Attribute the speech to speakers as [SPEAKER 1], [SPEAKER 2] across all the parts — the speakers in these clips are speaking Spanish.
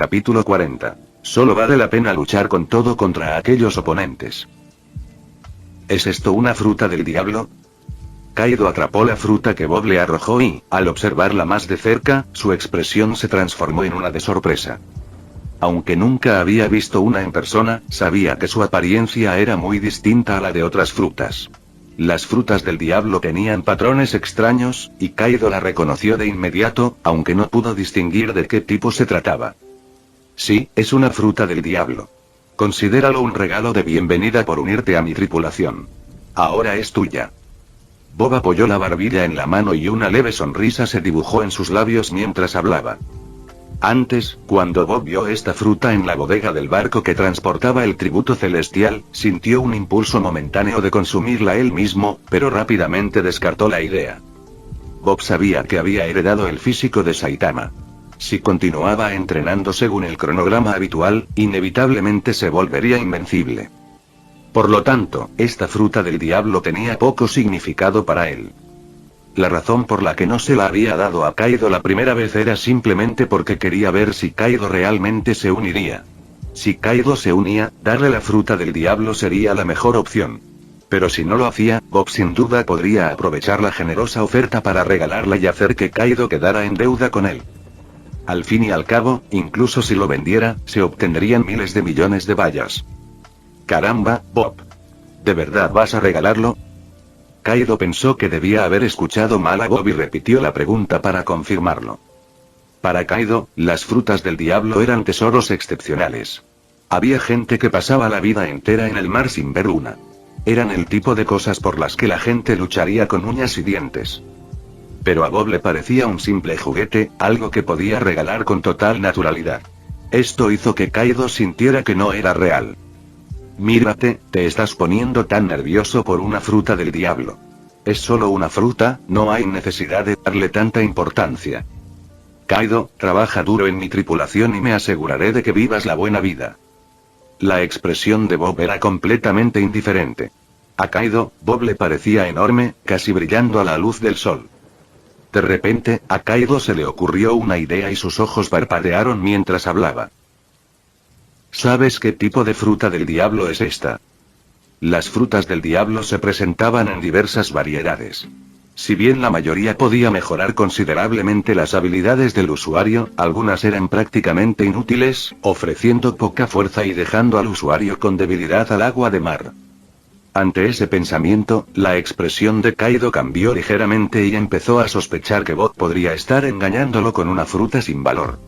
[SPEAKER 1] Capítulo 40. Solo vale la pena luchar con todo contra aquellos oponentes. ¿Es esto una fruta del diablo? Kaido atrapó la fruta que Bob le arrojó y, al observarla más de cerca, su expresión se transformó en una de sorpresa. Aunque nunca había visto una en persona, sabía que su apariencia era muy distinta a la de otras frutas. Las frutas del diablo tenían patrones extraños, y Kaido la reconoció de inmediato, aunque no pudo distinguir de qué tipo se trataba. Sí, es una fruta del diablo. Considéralo un regalo de bienvenida por unirte a mi tripulación. Ahora es tuya. Bob apoyó la barbilla en la mano y una leve sonrisa se dibujó en sus labios mientras hablaba. Antes, cuando Bob vio esta fruta en la bodega del barco que transportaba el tributo celestial, sintió un impulso momentáneo de consumirla él mismo, pero rápidamente descartó la idea. Bob sabía que había heredado el físico de Saitama. Si continuaba entrenando según el cronograma habitual, inevitablemente se volvería invencible. Por lo tanto, esta fruta del diablo tenía poco significado para él. La razón por la que no se la había dado a Kaido la primera vez era simplemente porque quería ver si Kaido realmente se uniría. Si Kaido se unía, darle la fruta del diablo sería la mejor opción. Pero si no lo hacía, Bob sin duda podría aprovechar la generosa oferta para regalarla y hacer que Kaido quedara en deuda con él. Al fin y al cabo, incluso si lo vendiera, se obtendrían miles de millones de bayas. Caramba, Bob. ¿De verdad vas a regalarlo? Kaido pensó que debía haber escuchado mal a Bob y repitió la pregunta para confirmarlo. Para Kaido, las frutas del diablo eran tesoros excepcionales. Había gente que pasaba la vida entera en el mar sin ver una. Eran el tipo de cosas por las que la gente lucharía con uñas y dientes. Pero a Bob le parecía un simple juguete, algo que podía regalar con total naturalidad. Esto hizo que Kaido sintiera que no era real. Mírate, te estás poniendo tan nervioso por una fruta del diablo. Es solo una fruta, no hay necesidad de darle tanta importancia. Kaido, trabaja duro en mi tripulación y me aseguraré de que vivas la buena vida. La expresión de Bob era completamente indiferente. A Kaido, Bob le parecía enorme, casi brillando a la luz del sol. De repente, a Kaido se le ocurrió una idea y sus ojos parpadearon mientras hablaba. ¿Sabes qué tipo de fruta del diablo es esta? Las frutas del diablo se presentaban en diversas variedades. Si bien la mayoría podía mejorar considerablemente las habilidades del usuario, algunas eran prácticamente inútiles, ofreciendo poca fuerza y dejando al usuario con debilidad al agua de mar. Ante ese pensamiento, la expresión de Kaido cambió ligeramente y empezó a sospechar que Bob podría estar engañándolo con una fruta sin valor.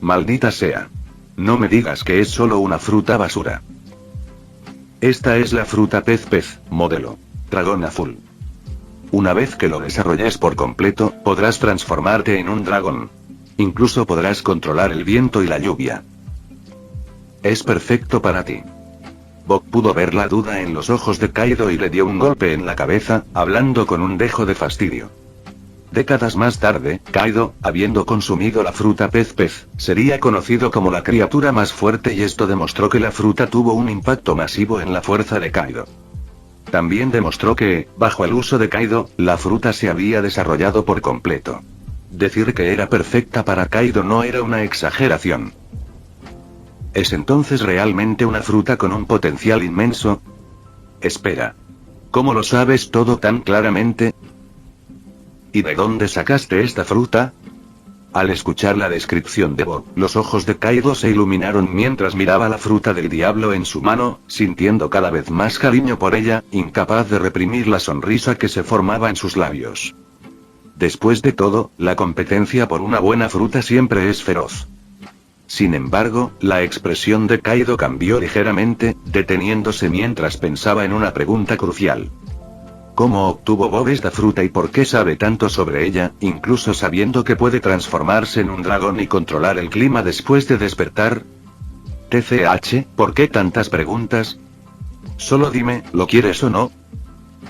[SPEAKER 1] Maldita sea. No me digas que es solo una fruta basura. Esta es la fruta pez, modelo dragón azul. Una vez que lo desarrolles por completo, podrás transformarte en un dragón. Incluso podrás controlar el viento y la lluvia. Es perfecto para ti. Bob pudo ver la duda en los ojos de Kaido y le dio un golpe en la cabeza, hablando con un dejo de fastidio. Décadas más tarde, Kaido, habiendo consumido la fruta pez, sería conocido como la criatura más fuerte y esto demostró que la fruta tuvo un impacto masivo en la fuerza de Kaido. También demostró que, bajo el uso de Kaido, la fruta se había desarrollado por completo. Decir que era perfecta para Kaido no era una exageración. ¿Es entonces realmente una fruta con un potencial inmenso? Espera. ¿Cómo lo sabes todo tan claramente? ¿Y de dónde sacaste esta fruta? Al escuchar la descripción de Bob, los ojos de Kaido se iluminaron mientras miraba la fruta del diablo en su mano, sintiendo cada vez más cariño por ella, incapaz de reprimir la sonrisa que se formaba en sus labios. Después de todo, la competencia por una buena fruta siempre es feroz. Sin embargo, la expresión de Kaido cambió ligeramente, deteniéndose mientras pensaba en una pregunta crucial. ¿Cómo obtuvo Bob esta fruta y por qué sabe tanto sobre ella, incluso sabiendo que puede transformarse en un dragón y controlar el clima después de despertar? TCH, ¿por qué tantas preguntas? Solo dime, ¿lo quieres o no?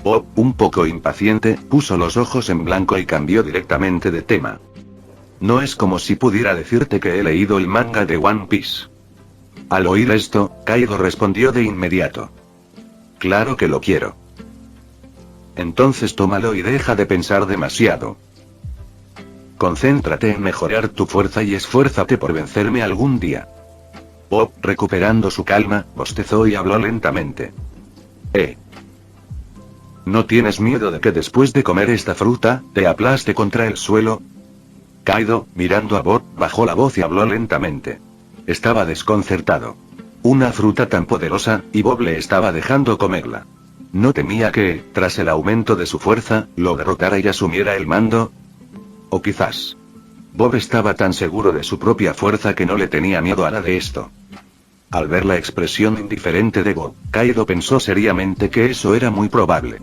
[SPEAKER 1] Bob, un poco impaciente, puso los ojos en blanco y cambió directamente de tema. No es como si pudiera decirte que he leído el manga de One Piece. Al oír esto, Kaido respondió de inmediato. Claro que lo quiero. Entonces tómalo y deja de pensar demasiado. Concéntrate en mejorar tu fuerza y esfuérzate por vencerme algún día. Bob, recuperando su calma, bostezó y habló lentamente. ¿No tienes miedo de que después de comer esta fruta, te aplaste contra el suelo? Kaido, mirando a Bob, bajó la voz y habló lentamente. Estaba desconcertado. Una fruta tan poderosa, y Bob le estaba dejando comerla. ¿No temía que, tras el aumento de su fuerza, lo derrotara y asumiera el mando? O quizás... Bob estaba tan seguro de su propia fuerza que no le tenía miedo a nada de esto. Al ver la expresión indiferente de Bob, Kaido pensó seriamente que eso era muy probable.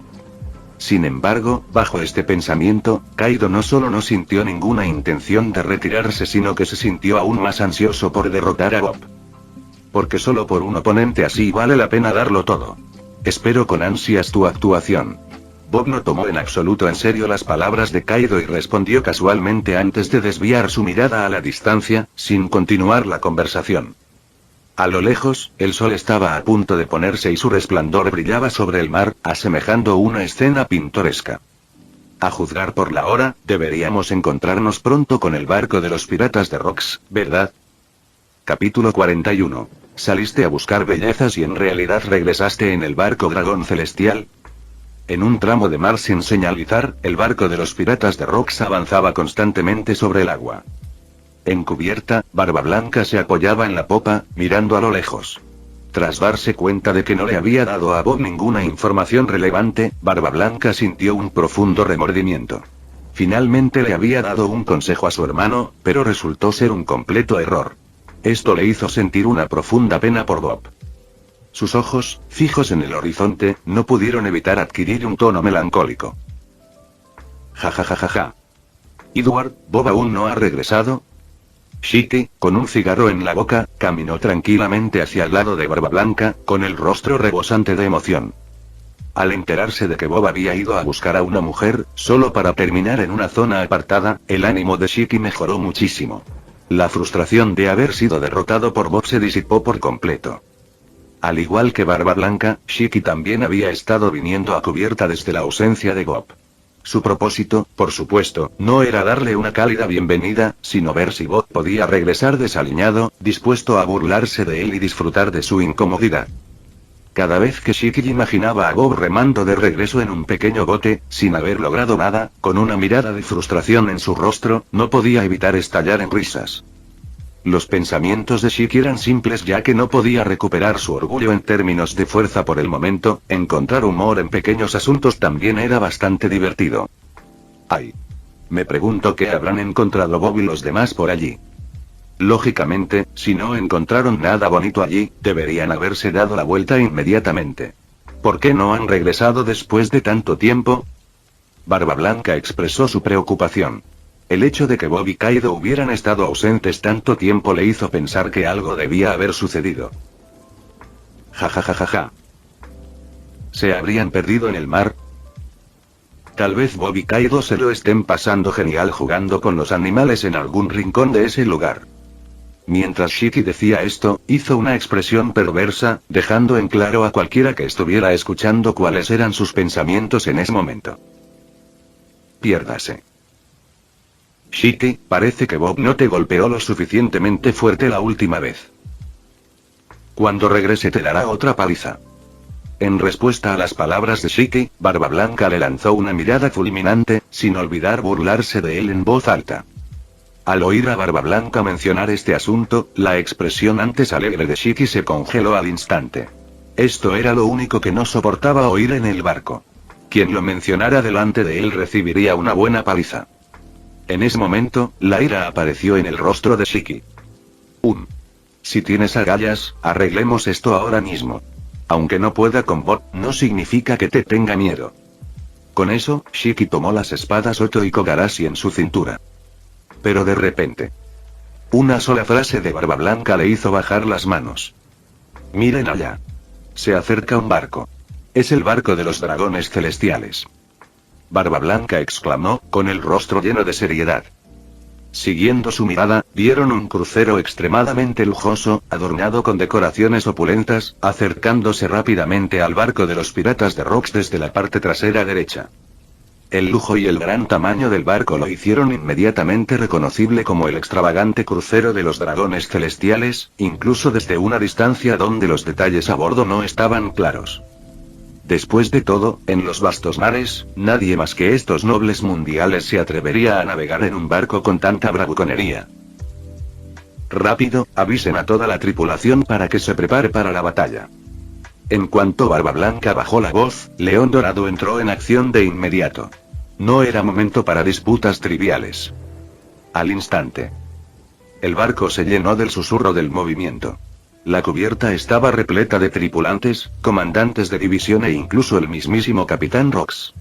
[SPEAKER 1] Sin embargo, bajo este pensamiento, Kaido no solo no sintió ninguna intención de retirarse, sino que se sintió aún más ansioso por derrotar a Bob. Porque solo por un oponente así vale la pena darlo todo. Espero con ansias tu actuación. Bob no tomó en absoluto en serio las palabras de Kaido y respondió casualmente antes de desviar su mirada a la distancia, sin continuar la conversación. A lo lejos, el sol estaba a punto de ponerse y su resplandor brillaba sobre el mar, asemejando una escena pintoresca. A juzgar por la hora, deberíamos encontrarnos pronto con el barco de los piratas de Rocks, ¿verdad? Capítulo 41. Saliste a buscar bellezas y en realidad regresaste en el barco Dragón Celestial. En un tramo de mar sin señalizar, el barco de los piratas de Rocks avanzaba constantemente sobre el agua. En cubierta, Barba Blanca se apoyaba en la popa, mirando a lo lejos. Tras darse cuenta de que no le había dado a Bob ninguna información relevante, Barba Blanca sintió un profundo remordimiento. Finalmente le había dado un consejo a su hermano, pero resultó ser un completo error. Esto le hizo sentir una profunda pena por Bob. Sus ojos, fijos en el horizonte, no pudieron evitar adquirir un tono melancólico. Ja. Edward, ¿Bob aún no ha regresado? Shiki, con un cigarro en la boca, caminó tranquilamente hacia el lado de Barba Blanca, con el rostro rebosante de emoción. Al enterarse de que Bob había ido a buscar a una mujer, solo para terminar en una zona apartada, el ánimo de Shiki mejoró muchísimo. La frustración de haber sido derrotado por Bob se disipó por completo. Al igual que Barba Blanca, Shiki también había estado viniendo a cubierta desde la ausencia de Bob. Su propósito, por supuesto, no era darle una cálida bienvenida, sino ver si Bob podía regresar desaliñado, dispuesto a burlarse de él y disfrutar de su incomodidad. Cada vez que Shiki imaginaba a Bob remando de regreso en un pequeño bote, sin haber logrado nada, con una mirada de frustración en su rostro, no podía evitar estallar en risas. Los pensamientos de Shiki eran simples ya que no podía recuperar su orgullo en términos de fuerza por el momento, encontrar humor en pequeños asuntos también era bastante divertido. Ay. Me pregunto qué habrán encontrado Bob y los demás por allí. Lógicamente, si no encontraron nada bonito allí, deberían haberse dado la vuelta inmediatamente. ¿Por qué no han regresado después de tanto tiempo? Barba Blanca expresó su preocupación. El hecho de que Bob y Kaido hubieran estado ausentes tanto tiempo le hizo pensar que algo debía haber sucedido. Ja. ¿Se habrían perdido en el mar? Tal vez Bob y Kaido se lo estén pasando genial jugando con los animales en algún rincón de ese lugar. Mientras Shiki decía esto, hizo una expresión perversa, dejando en claro a cualquiera que estuviera escuchando cuáles eran sus pensamientos en ese momento. Piérdase. Shiki, parece que Bob no te golpeó lo suficientemente fuerte la última vez. Cuando regrese te dará otra paliza. En respuesta a las palabras de Shiki, Barba Blanca le lanzó una mirada fulminante, sin olvidar burlarse de él en voz alta. Al oír a Barba Blanca mencionar este asunto, la expresión antes alegre de Shiki se congeló al instante. Esto era lo único que no soportaba oír en el barco. Quien lo mencionara delante de él recibiría una buena paliza. En ese momento, la ira apareció en el rostro de Shiki. Si tienes agallas, arreglemos esto ahora mismo. Aunque no pueda con Bob, no significa que te tenga miedo. Con eso, Shiki tomó las espadas Oto y Kogarashi en su cintura. Pero de repente, una sola frase de Barba Blanca le hizo bajar las manos. Miren allá. Se acerca un barco. Es el barco de los dragones celestiales. Barba Blanca exclamó, con el rostro lleno de seriedad. Siguiendo su mirada, vieron un crucero extremadamente lujoso, adornado con decoraciones opulentas, acercándose rápidamente al barco de los piratas de Rocks desde la parte trasera derecha. El lujo y el gran tamaño del barco lo hicieron inmediatamente reconocible como el extravagante crucero de los dragones celestiales, incluso desde una distancia donde los detalles a bordo no estaban claros. Después de todo, en los vastos mares, nadie más que estos nobles mundiales se atrevería a navegar en un barco con tanta bravuconería. Rápido, avisen a toda la tripulación para que se prepare para la batalla. En cuanto Barba Blanca bajó la voz, León Dorado entró en acción de inmediato. No era momento para disputas triviales. Al instante, el barco se llenó del susurro del movimiento. La cubierta estaba repleta de tripulantes, comandantes de división e incluso el mismísimo Capitán Rox.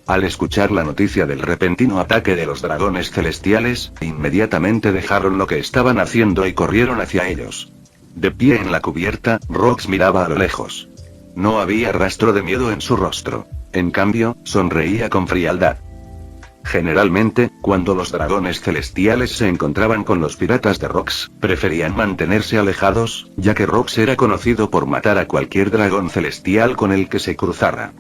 [SPEAKER 1] Al escuchar la noticia del repentino ataque de los dragones celestiales, inmediatamente dejaron lo que estaban haciendo y corrieron hacia ellos. De pie en la cubierta, Rox miraba a lo lejos. No había rastro de miedo en su rostro. En cambio, sonreía con frialdad. Generalmente, cuando los dragones celestiales se encontraban con los piratas de Rox, preferían mantenerse alejados, ya que Rox era conocido por matar a cualquier dragón celestial con el que se cruzara.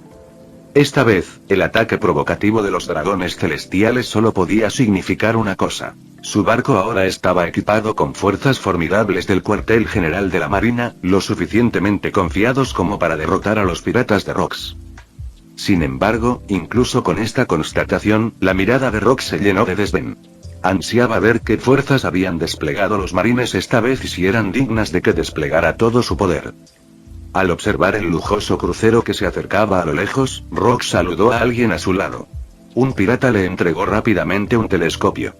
[SPEAKER 1] Esta vez, el ataque provocativo de los dragones celestiales solo podía significar una cosa. Su barco ahora estaba equipado con fuerzas formidables del cuartel general de la Marina, lo suficientemente confiados como para derrotar a los piratas de Rox. Sin embargo, incluso con esta constatación, la mirada de Rox se llenó de desdén. Ansiaba ver qué fuerzas habían desplegado los marines esta vez y si eran dignas de que desplegara todo su poder. Al observar el lujoso crucero que se acercaba a lo lejos, Rox saludó a alguien a su lado. Un pirata le entregó rápidamente un telescopio.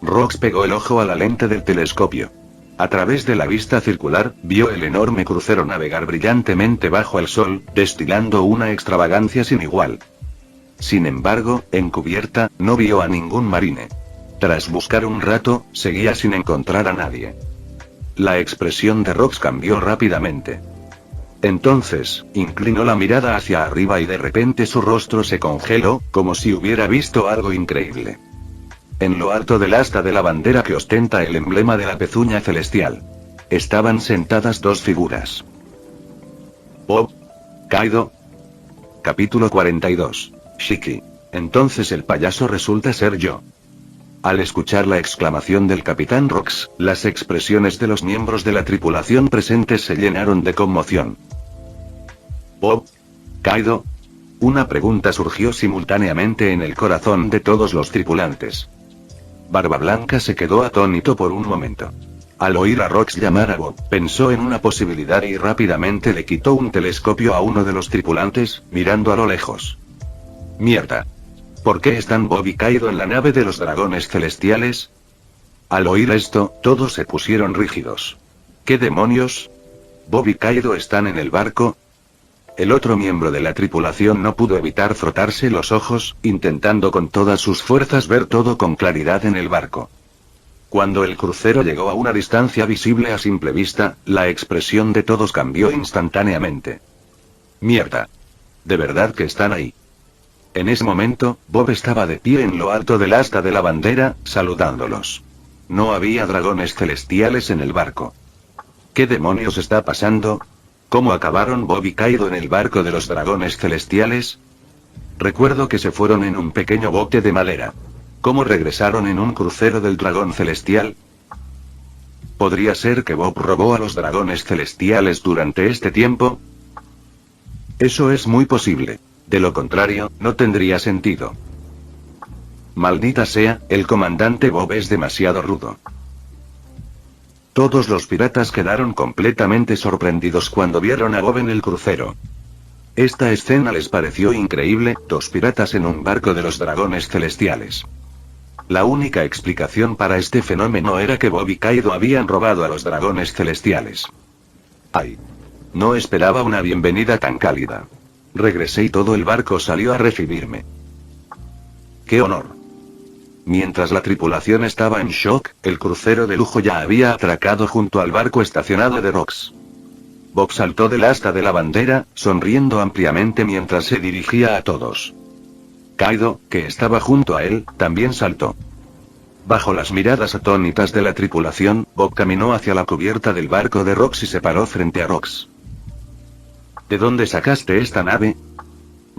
[SPEAKER 1] Rox pegó el ojo a la lente del telescopio. A través de la vista circular, vio el enorme crucero navegar brillantemente bajo el sol, destilando una extravagancia sin igual. Sin embargo, en cubierta, no vio a ningún marine. Tras buscar un rato, seguía sin encontrar a nadie. La expresión de Rox cambió rápidamente. Entonces, inclinó la mirada hacia arriba y de repente su rostro se congeló, como si hubiera visto algo increíble. En lo alto del asta de la bandera que ostenta el emblema de la pezuña celestial, estaban sentadas dos figuras. Bob. Kaido. Capítulo 42. Shiki. Entonces el payaso resulta ser yo. Al escuchar la exclamación del Capitán Rox, las expresiones de los miembros de la tripulación presentes se llenaron de conmoción. Bob. Kaido. Una pregunta surgió simultáneamente en el corazón de todos los tripulantes. Barba Blanca se quedó atónito por un momento. Al oír a Rox llamar a Bob, pensó en una posibilidad y rápidamente le quitó un telescopio a uno de los tripulantes, mirando a lo lejos. Mierda. ¿Por qué están Bob y Kaido en la nave de los dragones celestiales? Al oír esto, todos se pusieron rígidos. ¿Qué demonios? ¿Bob y Kaido están en el barco? El otro miembro de la tripulación no pudo evitar frotarse los ojos, intentando con todas sus fuerzas ver todo con claridad en el barco. Cuando el crucero llegó a una distancia visible a simple vista, la expresión de todos cambió instantáneamente. Mierda. ¿De verdad que están ahí? En ese momento, Bob estaba de pie en lo alto del asta de la bandera, saludándolos. No había dragones celestiales en el barco. ¿Qué demonios está pasando? ¿Cómo acabaron Bob y Kaido en el barco de los dragones celestiales? Recuerdo que se fueron en un pequeño bote de madera. ¿Cómo regresaron en un crucero del dragón celestial? ¿Podría ser que Bob robó a los dragones celestiales durante este tiempo? Eso es muy posible. De lo contrario, no tendría sentido. Maldita sea, el comandante Bob es demasiado rudo. Todos los piratas quedaron completamente sorprendidos cuando vieron a Bob en el crucero. Esta escena les pareció increíble, dos piratas en un barco de los dragones celestiales. La única explicación para este fenómeno era que Bob y Kaido habían robado a los dragones celestiales. ¡Ay! No esperaba una bienvenida tan cálida. Regresé y todo el barco salió a recibirme. ¡Qué honor! Mientras la tripulación estaba en shock, el crucero de lujo ya había atracado junto al barco estacionado de Rox. Bob saltó del asta de la bandera, sonriendo ampliamente mientras se dirigía a todos. Kaido, que estaba junto a él, también saltó. Bajo las miradas atónitas de la tripulación, Bob caminó hacia la cubierta del barco de Rox y se paró frente a Rox. ¿De dónde sacaste esta nave?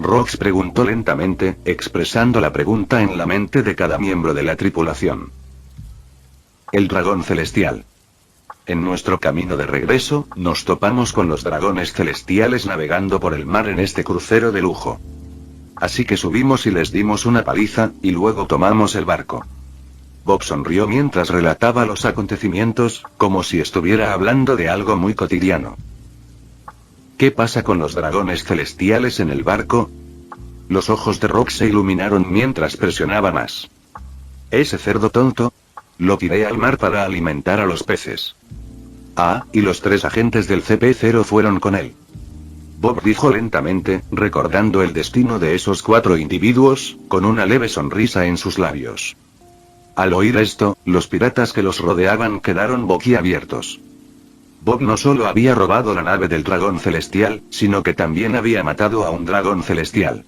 [SPEAKER 1] Rox preguntó lentamente, expresando la pregunta en la mente de cada miembro de la tripulación. El dragón celestial. En nuestro camino de regreso, nos topamos con los dragones celestiales navegando por el mar en este crucero de lujo. Así que subimos y les dimos una paliza, y luego tomamos el barco. Bob sonrió mientras relataba los acontecimientos, como si estuviera hablando de algo muy cotidiano. ¿Qué pasa con los dragones celestiales en el barco? Los ojos de Rox se iluminaron mientras presionaba más. Ese cerdo tonto. Lo tiré al mar para alimentar a los peces. Ah, y los 3 agentes del CP0 fueron con él. Bob dijo lentamente, recordando el destino de esos 4 individuos, con una leve sonrisa en sus labios. Al oír esto, los piratas que los rodeaban quedaron boquiabiertos. Bob no solo había robado la nave del dragón celestial, sino que también había matado a un dragón celestial.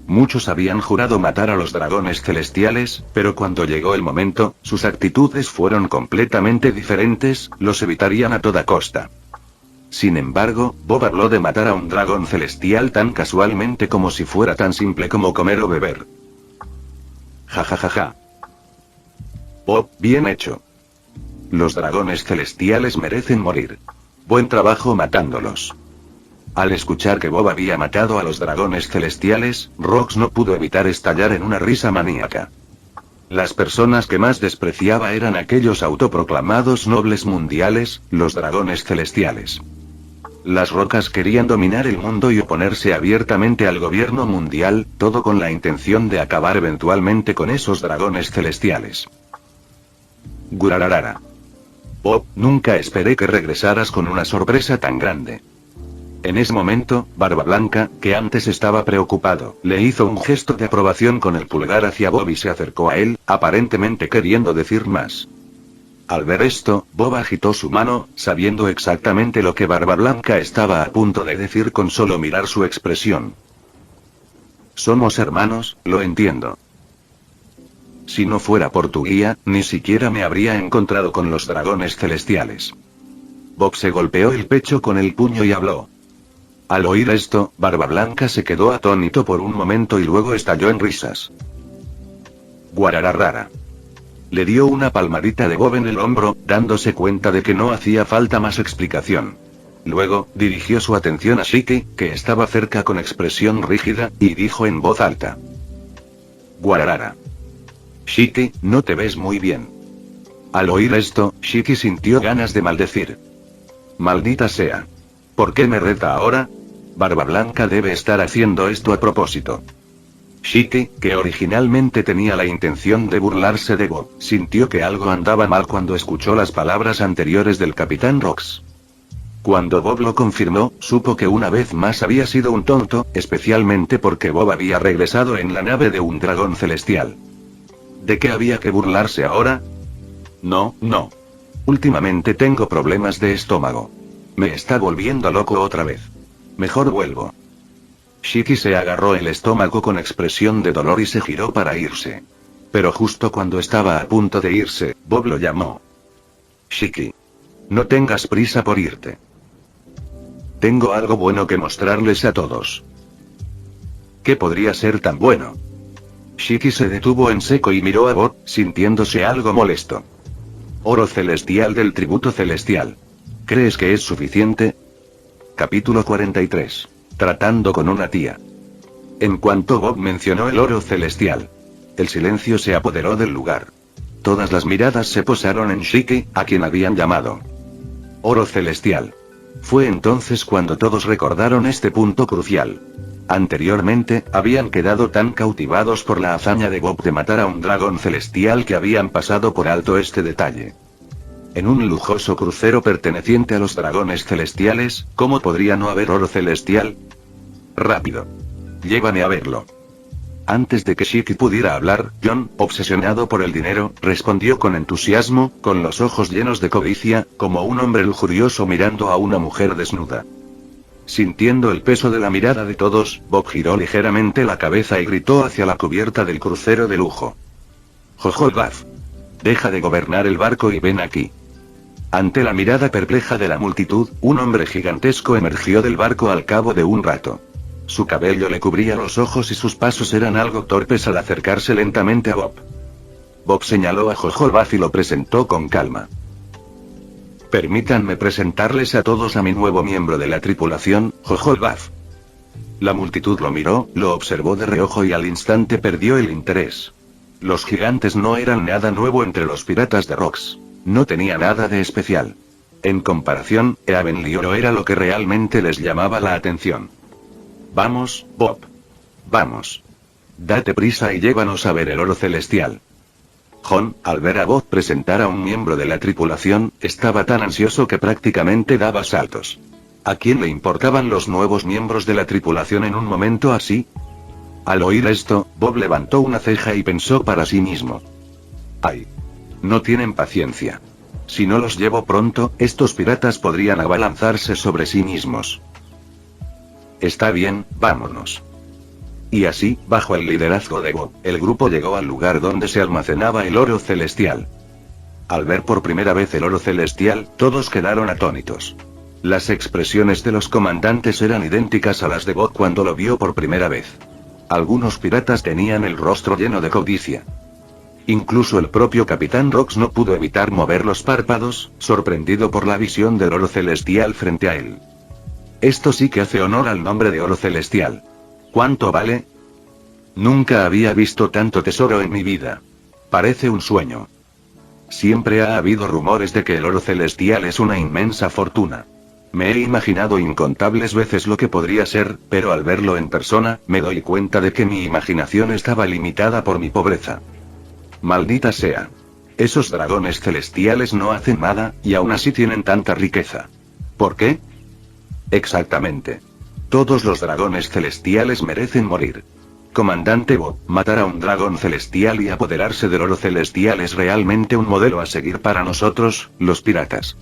[SPEAKER 1] Muchos habían jurado matar a los dragones celestiales, pero cuando llegó el momento, sus actitudes fueron completamente diferentes, los evitarían a toda costa. Sin embargo, Bob habló de matar a un dragón celestial tan casualmente como si fuera tan simple como comer o beber. Ja. Bob, bien hecho. Los dragones celestiales merecen morir. Buen trabajo matándolos. Al escuchar que Bob había matado a los dragones celestiales, Rox no pudo evitar estallar en una risa maníaca. Las personas que más despreciaba eran aquellos autoproclamados nobles mundiales, los dragones celestiales. Las rocas querían dominar el mundo y oponerse abiertamente al gobierno mundial, todo con la intención de acabar eventualmente con esos dragones celestiales. Gurararara. Bob, nunca esperé que regresaras con una sorpresa tan grande. En ese momento, Barba Blanca, que antes estaba preocupado, le hizo un gesto de aprobación con el pulgar hacia Bob y se acercó a él, aparentemente queriendo decir más. Al ver esto, Bob agitó su mano, sabiendo exactamente lo que Barba Blanca estaba a punto de decir con solo mirar su expresión. Somos hermanos, lo entiendo. Si no fuera por tu guía, ni siquiera me habría encontrado con los dragones celestiales. Bob se golpeó el pecho con el puño y habló. Al oír esto, Barba Blanca se quedó atónito por un momento y luego estalló en risas. Guarararara. Le dio una palmadita de Bob en el hombro, dándose cuenta de que no hacía falta más explicación. Luego, dirigió su atención a Shiki, que estaba cerca con expresión rígida, y dijo en voz alta. Guararara. Shiki, no te ves muy bien. Al oír esto, Shiki sintió ganas de maldecir. Maldita sea. ¿Por qué me reta ahora? Barba Blanca debe estar haciendo esto a propósito. Shiki, que originalmente tenía la intención de burlarse de Bob, sintió que algo andaba mal cuando escuchó las palabras anteriores del Capitán Rox. Cuando Bob lo confirmó, supo que una vez más había sido un tonto, especialmente porque Bob había regresado en la nave de un dragón celestial. ¿De qué había que burlarse ahora? No. Últimamente tengo problemas de estómago. Me está volviendo loco otra vez. Mejor vuelvo. Shiki se agarró el estómago con expresión de dolor y se giró para irse. Pero justo cuando estaba a punto de irse, Bob lo llamó. Shiki. No tengas prisa por irte. Tengo algo bueno que mostrarles a todos. ¿Qué podría ser tan bueno? Shiki se detuvo en seco y miró a Bob, sintiéndose algo molesto. Oro celestial del tributo celestial. ¿Crees que es suficiente? Capítulo 43. Tratando con una tía. En cuanto Bob mencionó el oro celestial, el silencio se apoderó del lugar. Todas las miradas se posaron en Shiki, a quien habían llamado oro celestial. Fue entonces cuando todos recordaron este punto crucial. Anteriormente, habían quedado tan cautivados por la hazaña de Bob de matar a un dragón celestial que habían pasado por alto este detalle. En un lujoso crucero perteneciente a los dragones celestiales, ¿cómo podría no haber oro celestial? Rápido. Llévame a verlo. Antes de que Shiki pudiera hablar, John, obsesionado por el dinero, respondió con entusiasmo, con los ojos llenos de codicia, como un hombre lujurioso mirando a una mujer desnuda. Sintiendo el peso de la mirada de todos, Bob giró ligeramente la cabeza y gritó hacia la cubierta del crucero de lujo. Jojolbaf. Deja de gobernar el barco y ven aquí. Ante la mirada perpleja de la multitud, un hombre gigantesco emergió del barco al cabo de un rato. Su cabello le cubría los ojos y sus pasos eran algo torpes al acercarse lentamente a Bob. Bob señaló a Jojo Bath y lo presentó con calma. Permítanme presentarles a todos a mi nuevo miembro de la tripulación, Jojo Bath. La multitud lo miró, lo observó de reojo y al instante perdió el interés. Los gigantes no eran nada nuevo entre los piratas de Rocks. No tenía nada de especial. En comparación, Eavenlioro era lo que realmente les llamaba la atención. Vamos, Bob. Vamos. Date prisa y llévanos a ver el oro celestial. John, al ver a Bob presentar a un miembro de la tripulación, estaba tan ansioso que prácticamente daba saltos. ¿A quién le importaban los nuevos miembros de la tripulación en un momento así? Al oír esto, Bob levantó una ceja y pensó para sí mismo. ¡Ay! No tienen paciencia. Si no los llevo pronto, estos piratas podrían abalanzarse sobre sí mismos. Está bien, vámonos. Y así, bajo el liderazgo de Bob, el grupo llegó al lugar donde se almacenaba el oro celestial. Al ver por primera vez el oro celestial, todos quedaron atónitos. Las expresiones de los comandantes eran idénticas a las de Bob cuando lo vio por primera vez. Algunos piratas tenían el rostro lleno de codicia. Incluso el propio Capitán Rocks no pudo evitar mover los párpados, sorprendido por la visión del oro celestial frente a él. Esto sí que hace honor al nombre de oro celestial. ¿Cuánto vale? Nunca había visto tanto tesoro en mi vida. Parece un sueño. Siempre ha habido rumores de que el oro celestial es una inmensa fortuna. Me he imaginado incontables veces lo que podría ser, pero al verlo en persona, me doy cuenta de que mi imaginación estaba limitada por mi pobreza. Maldita sea. Esos dragones celestiales no hacen nada, y aún así tienen tanta riqueza. ¿Por qué? Exactamente. Todos los dragones celestiales merecen morir. Comandante Bob, matar a un dragón celestial y apoderarse del oro celestial es realmente un modelo a seguir para nosotros, los piratas. ...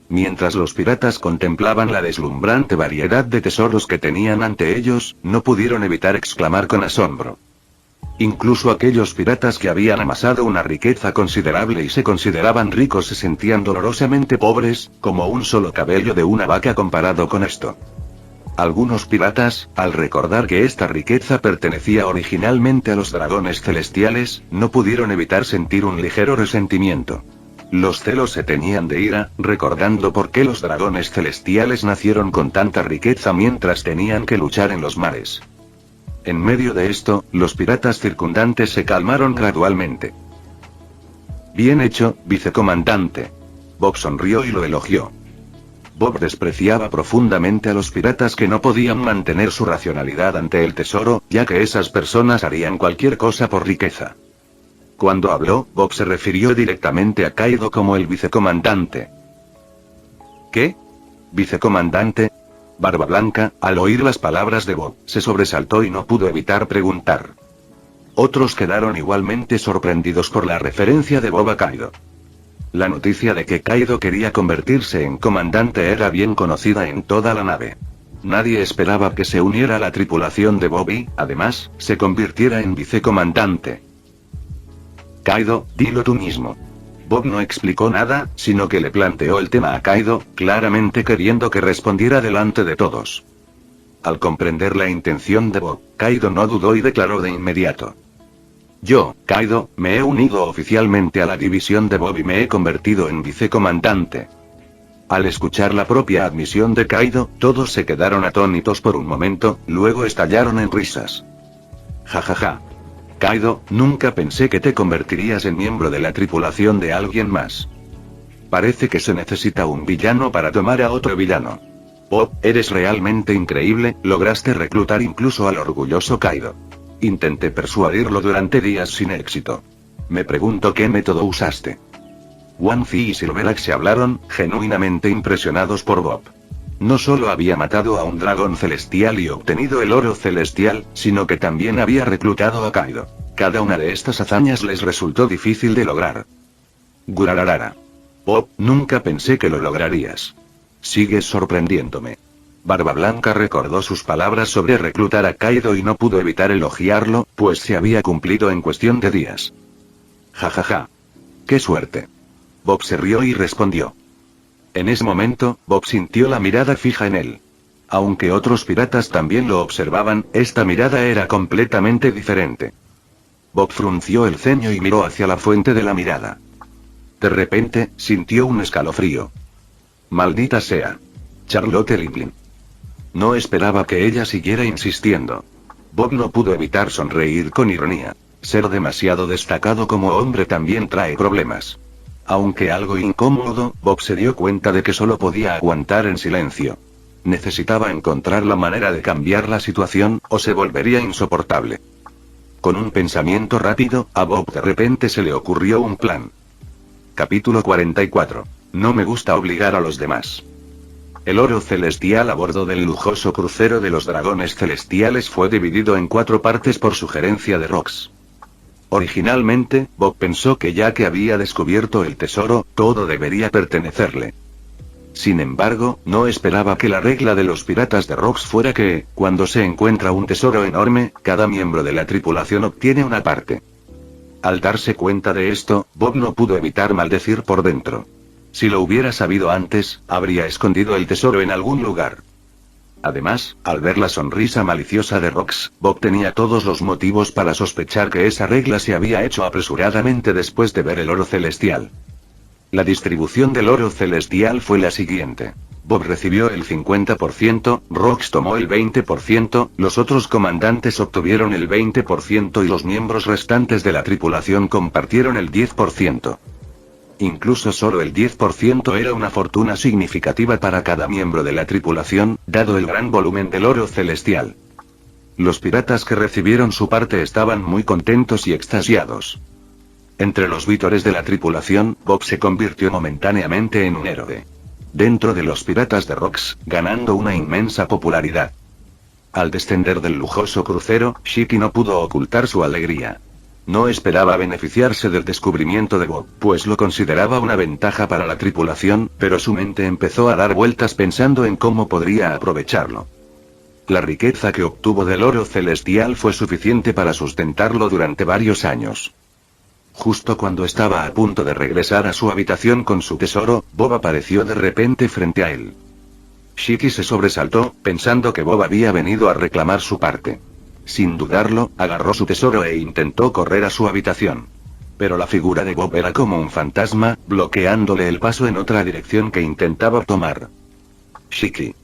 [SPEAKER 1] Mientras los piratas contemplaban la deslumbrante variedad de tesoros que tenían ante ellos, no pudieron evitar exclamar con asombro. Incluso aquellos piratas que habían amasado una riqueza considerable y se consideraban ricos se sentían dolorosamente pobres, como un solo cabello de una vaca comparado con esto. Algunos piratas, al recordar que esta riqueza pertenecía originalmente a los dragones celestiales, no pudieron evitar sentir un ligero resentimiento. Los celos se teñían de ira, recordando por qué los dragones celestiales nacieron con tanta riqueza mientras tenían que luchar en los mares. En medio de esto, los piratas circundantes se calmaron gradualmente. Bien hecho, vicecomandante. Bob sonrió y lo elogió. Bob despreciaba profundamente a los piratas que no podían mantener su racionalidad ante el tesoro, ya que esas personas harían cualquier cosa por riqueza. Cuando habló, Bob se refirió directamente a Kaido como el vicecomandante. ¿Qué? ¿Vicecomandante? Barba Blanca, al oír las palabras de Bob, se sobresaltó y no pudo evitar preguntar. Otros quedaron igualmente sorprendidos por la referencia de Bob a Kaido. La noticia de que Kaido quería convertirse en comandante era bien conocida en toda la nave. Nadie esperaba que se uniera a la tripulación de Bob y, además, se convirtiera en vicecomandante. Kaido, dilo tú mismo. Bob no explicó nada, sino que le planteó el tema a Kaido, claramente queriendo que respondiera delante de todos. Al comprender la intención de Bob, Kaido no dudó y declaró de inmediato. Yo, Kaido, me he unido oficialmente a la división de Bob y me he convertido en vicecomandante. Al escuchar la propia admisión de Kaido, todos se quedaron atónitos por un momento, luego estallaron en risas. Jajaja. Kaido, nunca pensé que te convertirías en miembro de la tripulación de alguien más. Parece que se necesita un villano para tomar a otro villano. Bob, eres realmente increíble, lograste reclutar incluso al orgulloso Kaido. Intenté persuadirlo durante días sin éxito. Me pregunto qué método usaste. One Fi y Silverax se hablaron, genuinamente impresionados por Bob. No solo había matado a un dragón celestial y obtenido el oro celestial, sino que también había reclutado a Kaido. Cada una de estas hazañas les resultó difícil de lograr. Gurararara. Bob, nunca pensé que lo lograrías. Sigues sorprendiéndome. Barba Blanca recordó sus palabras sobre reclutar a Kaido y no pudo evitar elogiarlo, pues se había cumplido en cuestión de días. Jajaja. ¡Qué suerte! Bob se rió y respondió. En ese momento, Bob sintió la mirada fija en él. Aunque otros piratas también lo observaban, esta mirada era completamente diferente. Bob frunció el ceño y miró hacia la fuente de la mirada. De repente, sintió un escalofrío. Maldita sea. Charlotte Linglin. No esperaba que ella siguiera insistiendo. Bob no pudo evitar sonreír con ironía. Ser demasiado destacado como hombre también trae problemas. Aunque algo incómodo, Bob se dio cuenta de que solo podía aguantar en silencio. Necesitaba encontrar la manera de cambiar la situación, o se volvería insoportable. Con un pensamiento rápido, a Bob de repente se le ocurrió un plan. Capítulo 44. No me gusta obligar a los demás. El oro celestial a bordo del lujoso crucero de los dragones celestiales fue dividido en 4 partes por sugerencia de Rox. Originalmente, Bob pensó que ya que había descubierto el tesoro, todo debería pertenecerle. Sin embargo, no esperaba que la regla de los piratas de Rox fuera que, cuando se encuentra un tesoro enorme, cada miembro de la tripulación obtiene una parte. Al darse cuenta de esto, Bob no pudo evitar maldecir por dentro. Si lo hubiera sabido antes, habría escondido el tesoro en algún lugar. Además, al ver la sonrisa maliciosa de Rox, Bob tenía todos los motivos para sospechar que esa regla se había hecho apresuradamente después de ver el oro celestial. La distribución del oro celestial fue la siguiente. Bob recibió el 50%, Rox tomó el 20%, los otros comandantes obtuvieron el 20% y los miembros restantes de la tripulación compartieron el 10%. Incluso solo el 10% era una fortuna significativa para cada miembro de la tripulación, dado el gran volumen del oro celestial. Los piratas que recibieron su parte estaban muy contentos y extasiados. Entre los vítores de la tripulación, Bob se convirtió momentáneamente en un héroe. Dentro de los piratas de Rox, ganando una inmensa popularidad. Al descender del lujoso crucero, Shiki no pudo ocultar su alegría. No esperaba beneficiarse del descubrimiento de Bob, pues lo consideraba una ventaja para la tripulación, pero su mente empezó a dar vueltas pensando en cómo podría aprovecharlo. La riqueza que obtuvo del oro celestial fue suficiente para sustentarlo durante varios años. Justo cuando estaba a punto de regresar a su habitación con su tesoro, Bob apareció de repente frente a él. Shiki se sobresaltó, pensando que Bob había venido a reclamar su parte. Sin dudarlo, agarró su tesoro e intentó correr a su habitación. Pero la figura de Bob era como un fantasma, bloqueándole el paso en otra dirección que intentaba tomar. Shiki.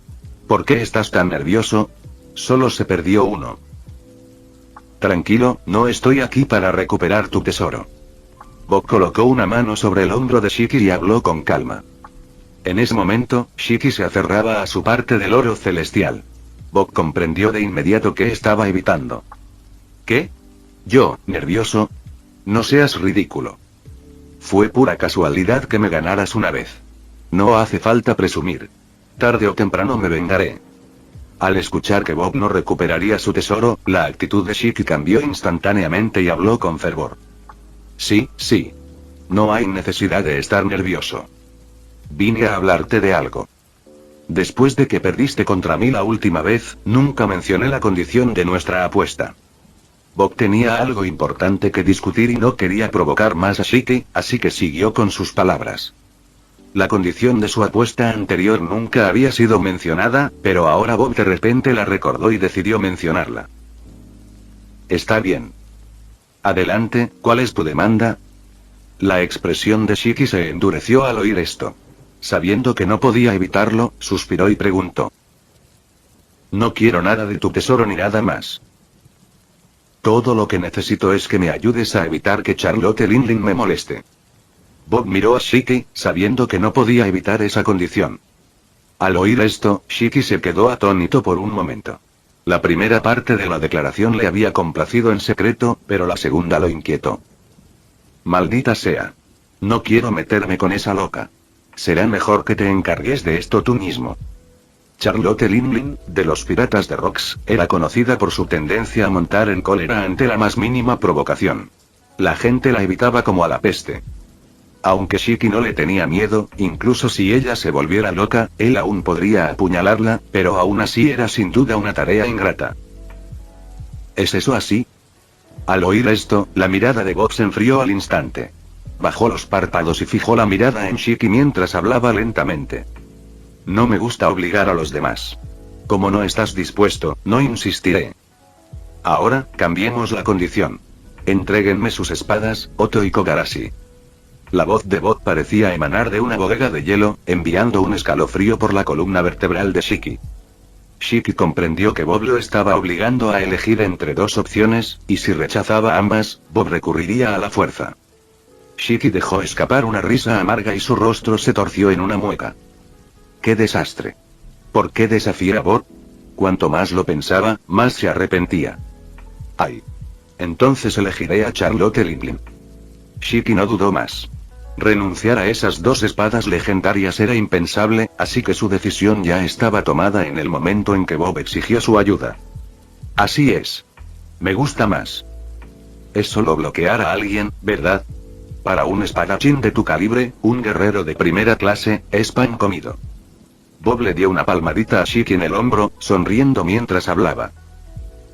[SPEAKER 1] ¿Por qué estás tan nervioso? Solo se perdió uno. Tranquilo, no estoy aquí para recuperar tu tesoro. Bob colocó una mano sobre el hombro de Shiki y habló con calma. En ese momento, Shiki se aferraba a su parte del oro celestial. Bob comprendió de inmediato qué estaba evitando. ¿Qué? ¿Yo, nervioso? No seas ridículo. Fue pura casualidad que me ganaras una vez. No hace falta presumir. Tarde o temprano me vengaré. Al escuchar que Bob no recuperaría su tesoro, la actitud de Shiki cambió instantáneamente y habló con fervor. Sí. No hay necesidad de estar nervioso. Vine a hablarte de algo. Después de que perdiste contra mí la última vez, nunca mencioné la condición de nuestra apuesta. Bob tenía algo importante que discutir y no quería provocar más a Shiki, así que siguió con sus palabras. La condición de su apuesta anterior nunca había sido mencionada, pero ahora Bob de repente la recordó y decidió mencionarla. Está bien. Adelante, ¿cuál es tu demanda? La expresión de Shiki se endureció al oír esto. Sabiendo que no podía evitarlo, suspiró y preguntó. No quiero nada de tu tesoro ni nada más. Todo lo que necesito es que me ayudes a evitar que Charlotte Linglin me moleste. Bob miró a Shiki, sabiendo que no podía evitar esa condición. Al oír esto, Shiki se quedó atónito por un momento. La primera parte de la declaración le había complacido en secreto, pero la segunda lo inquietó. Maldita sea. No quiero meterme con esa loca. Será mejor que te encargues de esto tú mismo. Charlotte Linglin, de los piratas de Rox, era conocida por su tendencia a montar en cólera ante la más mínima provocación. La gente la evitaba como a la peste. Aunque Shiki no le tenía miedo, incluso si ella se volviera loca, él aún podría apuñalarla, pero aún así era sin duda una tarea ingrata. ¿Es eso así? Al oír esto, la mirada de Bob se enfrió al instante. Bajó los párpados y fijó la mirada en Shiki mientras hablaba lentamente. No me gusta obligar a los demás. Como no estás dispuesto, no insistiré. Ahora, cambiemos la condición. Entréguenme sus espadas, Otto y Kogarashi. La voz de Bob parecía emanar de una bodega de hielo, enviando un escalofrío por la columna vertebral de Shiki. Shiki comprendió que Bob lo estaba obligando a elegir entre dos opciones, y si rechazaba ambas, Bob recurriría a la fuerza. Shiki dejó escapar una risa amarga y su rostro se torció en una mueca. ¡Qué desastre! ¿Por qué desafié a Bob? Cuanto más lo pensaba, más se arrepentía. ¡Ay! Entonces elegiré a Charlotte Limblin. Shiki no dudó más. Renunciar a esas dos espadas legendarias era impensable, así que su decisión ya estaba tomada en el momento en que Bob exigió su ayuda. Así es. Me gusta más. Es solo bloquear a alguien, ¿verdad? Para un espadachín de tu calibre, un guerrero de primera clase, es pan comido. Bob le dio una palmadita a Shiki en el hombro, sonriendo mientras hablaba.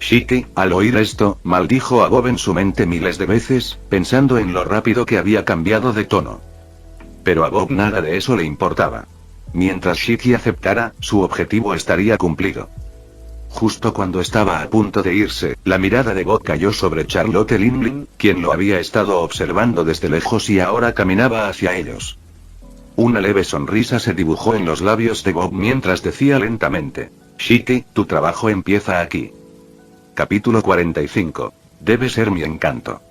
[SPEAKER 1] Shiki, al oír esto, maldijo a Bob en su mente miles de veces, pensando en lo rápido que había cambiado de tono. Pero a Bob nada de eso le importaba. Mientras Shiki aceptara, su objetivo estaría cumplido. Justo cuando estaba a punto de irse, la mirada de Bob cayó sobre Charlotte Limblin, quien lo había estado observando desde lejos y ahora caminaba hacia ellos. Una leve sonrisa se dibujó en los labios de Bob mientras decía lentamente: Shiki, tu trabajo empieza aquí. Capítulo 45. Debe ser mi encanto.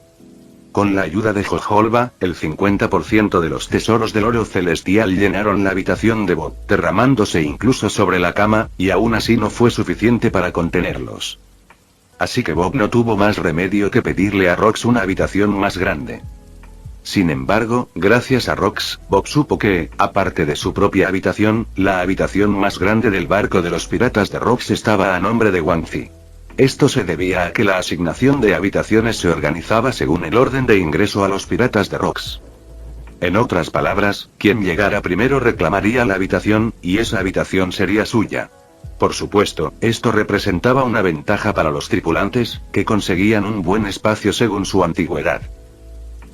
[SPEAKER 1] Con la ayuda de Jojoba, el 50% de los tesoros del oro celestial llenaron la habitación de Bob, derramándose incluso sobre la cama, y aún así no fue suficiente para contenerlos. Así que Bob no tuvo más remedio que pedirle a Rox una habitación más grande. Sin embargo, gracias a Rox, Bob supo que, aparte de su propia habitación, la habitación más grande del barco de los piratas de Rox estaba a nombre de Wang Zi. Esto se debía a que la asignación de habitaciones se organizaba según el orden de ingreso a los piratas de Rox. En otras palabras, quien llegara primero reclamaría la habitación, y esa habitación sería suya. Por supuesto, esto representaba una ventaja para los tripulantes, que conseguían un buen espacio según su antigüedad.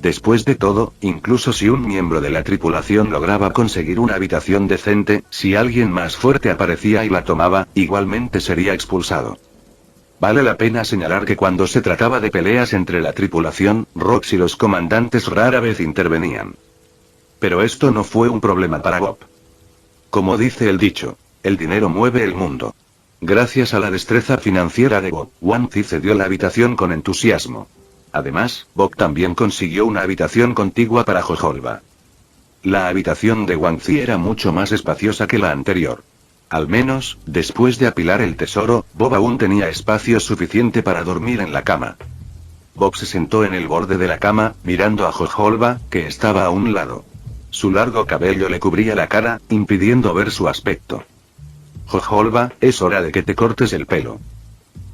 [SPEAKER 1] Después de todo, incluso si un miembro de la tripulación lograba conseguir una habitación decente, si alguien más fuerte aparecía y la tomaba, igualmente sería expulsado. Vale la pena señalar que cuando se trataba de peleas entre la tripulación, Rox y los comandantes rara vez intervenían. Pero esto no fue un problema para Bob. Como dice el dicho, el dinero mueve el mundo. Gracias a la destreza financiera de Bob, Wang Zi cedió la habitación con entusiasmo. Además, Bob también consiguió una habitación contigua para Jojoba. La habitación de Wang Zi era mucho más espaciosa que la anterior. Al menos, después de apilar el tesoro, Bob aún tenía espacio suficiente para dormir en la cama. Bob se sentó en el borde de la cama, mirando a Jojoba, que estaba a un lado. Su largo cabello le cubría la cara, impidiendo ver su aspecto. Jojoba, es hora de que te cortes el pelo.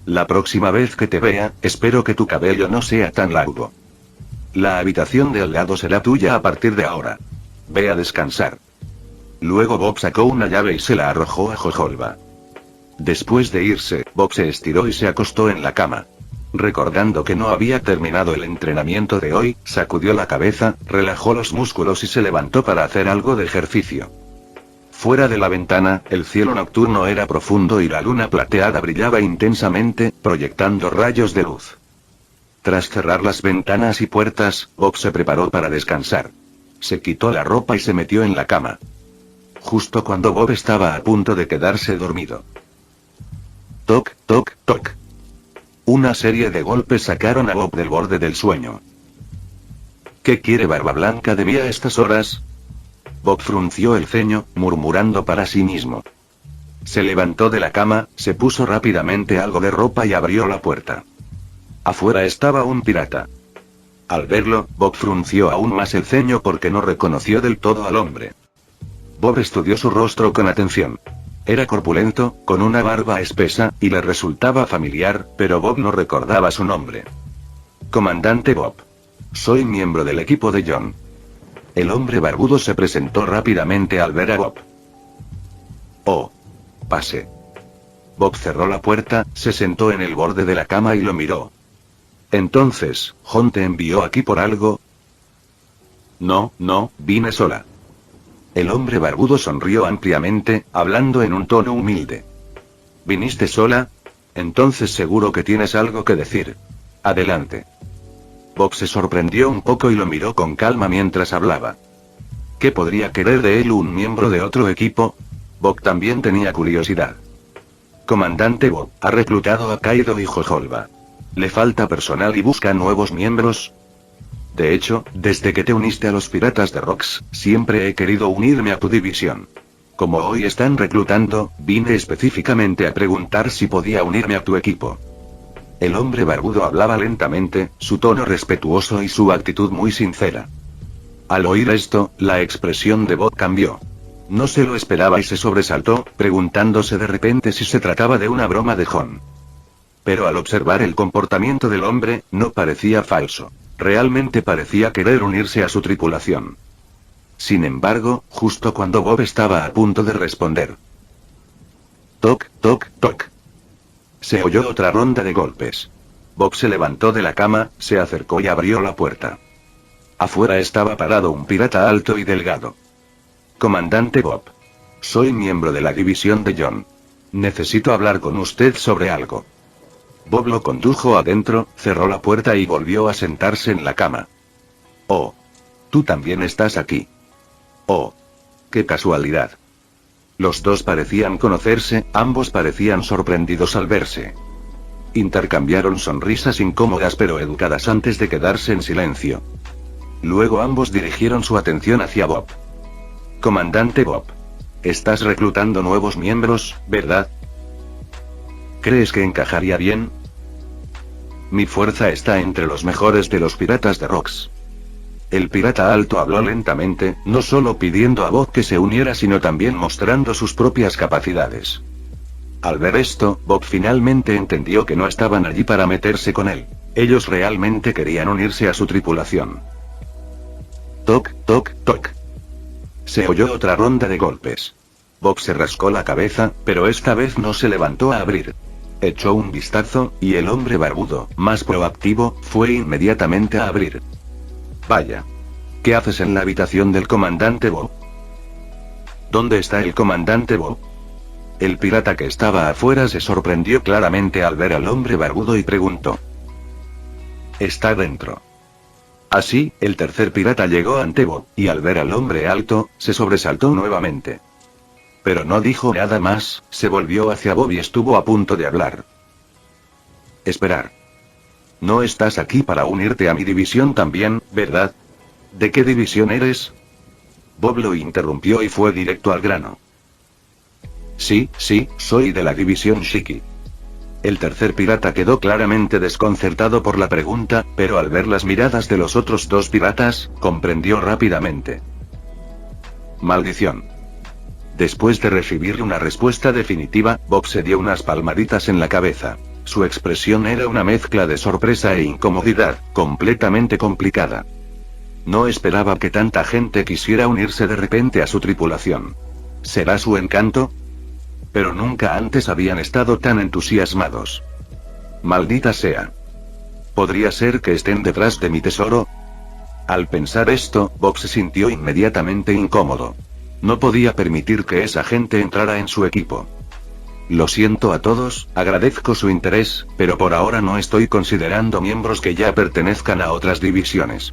[SPEAKER 1] La próxima vez que te vea, espero que tu cabello no sea tan largo. La habitación de al lado será tuya a partir de ahora. Ve a descansar. Luego Bob sacó una llave y se la arrojó a Jojoba. Después de irse, Bob se estiró y se acostó en la cama. Recordando que no había terminado el entrenamiento de hoy, sacudió la cabeza, relajó los músculos y se levantó para hacer algo de ejercicio. Fuera de la ventana, el cielo nocturno era profundo y la luna plateada brillaba intensamente, proyectando rayos de luz. Tras cerrar las ventanas y puertas, Bob se preparó para descansar. Se quitó la ropa y se metió en la cama. Justo cuando Bob estaba a punto de quedarse dormido. Toc, toc, toc. Una serie de golpes sacaron a Bob del borde del sueño. ¿Qué quiere Barba Blanca de mí a estas horas? Bob frunció el ceño, murmurando para sí mismo. Se levantó de la cama, se puso rápidamente algo de ropa y abrió la puerta. Afuera estaba un pirata. Al verlo, Bob frunció aún más el ceño porque no reconoció del todo al hombre. Bob estudió su rostro con atención. Era corpulento, con una barba espesa, y le resultaba familiar, pero Bob no recordaba su nombre. Comandante Bob. Soy miembro del equipo de John. El hombre barbudo se presentó rápidamente al ver a Bob. Oh. Pase. Bob cerró la puerta, se sentó en el borde de la cama y lo miró. Entonces, ¿John te envió aquí por algo? No, vine sola. El hombre barbudo sonrió ampliamente, hablando en un tono humilde. ¿Viniste sola? Entonces seguro que tienes algo que decir. Adelante. Bob se sorprendió un poco y lo miró con calma mientras hablaba. ¿Qué podría querer de él un miembro de otro equipo? Bob también tenía curiosidad. Comandante Bob, ha reclutado a Kaido y Jojoba. ¿Le falta personal y busca nuevos miembros? De hecho, desde que te uniste a los piratas de Rocks, siempre he querido unirme a tu división. Como hoy están reclutando, vine específicamente a preguntar si podía unirme a tu equipo. El hombre barbudo hablaba lentamente, su tono respetuoso y su actitud muy sincera. Al oír esto, la expresión de Bob cambió. No se lo esperaba y se sobresaltó, preguntándose de repente si se trataba de una broma de Jon. Pero al observar el comportamiento del hombre, no parecía falso. Realmente parecía querer unirse a su tripulación. Sin embargo, justo cuando Bob estaba a punto de responder. Toc, toc, toc. Se oyó otra ronda de golpes. Bob se levantó de la cama, se acercó y abrió la puerta. Afuera estaba parado un pirata alto y delgado. Comandante Bob. Soy miembro de la división de Jon. Necesito hablar con usted sobre algo. Bob lo condujo adentro, cerró la puerta y volvió a sentarse en la cama. Oh. Tú también estás aquí. Oh. Qué casualidad. Los dos parecían conocerse, ambos parecían sorprendidos al verse. Intercambiaron sonrisas incómodas pero educadas antes de quedarse en silencio. Luego ambos dirigieron su atención hacia Bob. Comandante Bob. Estás reclutando nuevos miembros, ¿verdad? ¿Crees que encajaría bien? Mi fuerza está entre los mejores de los piratas de Rocks. El pirata alto habló lentamente, no solo pidiendo a Bob que se uniera sino también mostrando sus propias capacidades. Al ver esto, Bob finalmente entendió que no estaban allí para meterse con él. Ellos realmente querían unirse a su tripulación. Toc, toc, toc. Se oyó otra ronda de golpes. Bob se rascó la cabeza, pero esta vez no se levantó a abrir. Echó un vistazo, y el hombre barbudo, más proactivo, fue inmediatamente a abrir. Vaya. ¿Qué haces en la habitación del comandante Bob? ¿Dónde está el comandante Bob? El pirata que estaba afuera se sorprendió claramente al ver al hombre barbudo y preguntó. Está dentro. Así, el tercer pirata llegó ante Bob, y al ver al hombre alto, se sobresaltó nuevamente. Pero no dijo nada más, se volvió hacia Bob y estuvo a punto de hablar. Esperar. No estás aquí para unirte a mi división también, ¿verdad? ¿De qué división eres? Bob lo interrumpió y fue directo al grano. Sí, soy de la división Shiki. El tercer pirata quedó claramente desconcertado por la pregunta, pero al ver las miradas de los otros dos piratas, comprendió rápidamente. Maldición. Después de recibir una respuesta definitiva, Bob se dio unas palmaditas en la cabeza. Su expresión era una mezcla de sorpresa e incomodidad, completamente complicada. No esperaba que tanta gente quisiera unirse de repente a su tripulación. ¿Será su encanto? Pero nunca antes habían estado tan entusiasmados. Maldita sea. ¿Podría ser que estén detrás de mi tesoro? Al pensar esto, Bob se sintió inmediatamente incómodo. No podía permitir que esa gente entrara en su equipo. Lo siento a todos, agradezco su interés, pero por ahora no estoy considerando miembros que ya pertenezcan a otras divisiones.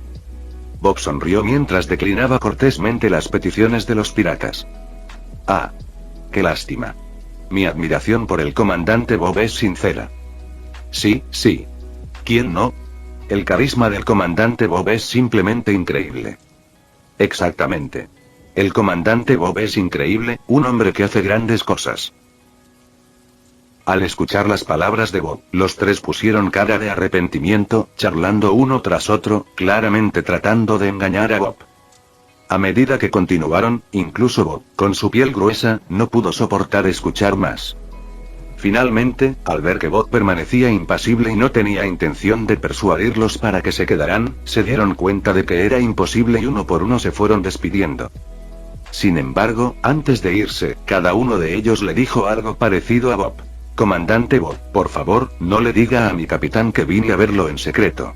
[SPEAKER 1] Bob sonrió mientras declinaba cortésmente las peticiones de los piratas. Ah. Qué lástima. Mi admiración por el comandante Bob es sincera. Sí. ¿Quién no? El carisma del comandante Bob es simplemente increíble. Exactamente. El comandante Bob es increíble, un hombre que hace grandes cosas. Al escuchar las palabras de Bob, los tres pusieron cara de arrepentimiento, charlando uno tras otro, claramente tratando de engañar a Bob. A medida que continuaron, incluso Bob, con su piel gruesa, no pudo soportar escuchar más. Finalmente, al ver que Bob permanecía impasible y no tenía intención de persuadirlos para que se quedaran, se dieron cuenta de que era imposible y uno por uno se fueron despidiendo. Sin embargo, antes de irse, cada uno de ellos le dijo algo parecido a Bob. Comandante Bob, por favor, no le diga a mi capitán que vine a verlo en secreto.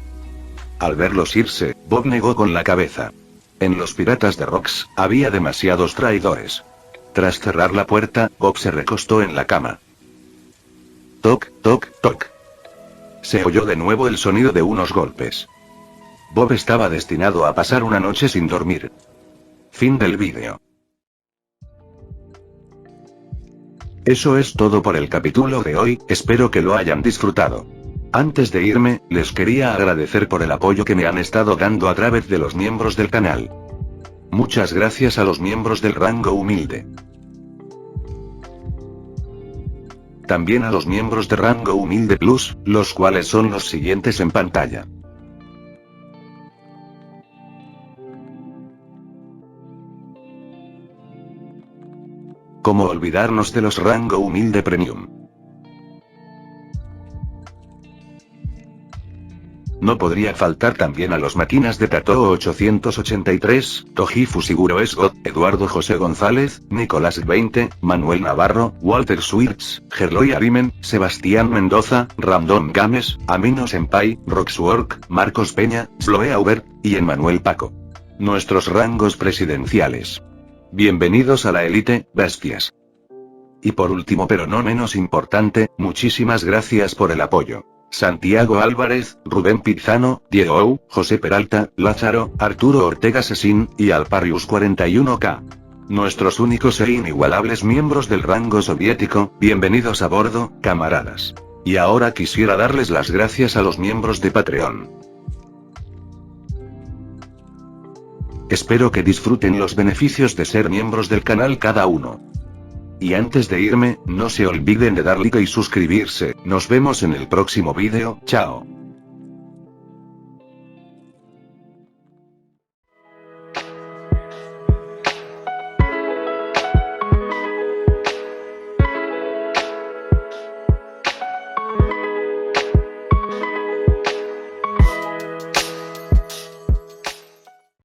[SPEAKER 1] Al verlos irse, Bob negó con la cabeza. En los piratas de Rocks, había demasiados traidores. Tras cerrar la puerta, Bob se recostó en la cama. Toc, toc, toc. Se oyó de nuevo el sonido de unos golpes. Bob estaba destinado a pasar una noche sin dormir. Fin del vídeo. Eso es todo por el capítulo de hoy, espero que lo hayan disfrutado. Antes de irme, les quería agradecer por el apoyo que me han estado dando a través de los miembros del canal. Muchas gracias a los miembros del rango humilde. También a los miembros de rango humilde plus, los cuales son los siguientes en pantalla. ¿Cómo olvidarnos de los rango humilde premium? No podría faltar también a los máquinas de Tato 883, Toji Fusiguro Esgot, Eduardo José González, Nicolás 20, Manuel Navarro, Walter Swirtz, Gerloy Arimen, Sebastián Mendoza, Random Games, Amino Senpai, Roxwork, Marcos Peña, Sloe Aubert, y Emmanuel Paco. Nuestros rangos presidenciales. Bienvenidos a la élite, bestias. Y por último pero no menos importante, muchísimas gracias por el apoyo. Santiago Álvarez, Rubén Pizano, Diego Ou, José Peralta, Lázaro, Arturo Ortega Sesín, y Alparius 41K. Nuestros únicos e inigualables miembros del rango soviético, bienvenidos a bordo, camaradas. Y ahora quisiera darles las gracias a los miembros de Patreon. Espero que disfruten los beneficios de ser miembros del canal cada uno. Y antes de irme, no se olviden de dar like y suscribirse, nos vemos en el próximo vídeo, chao.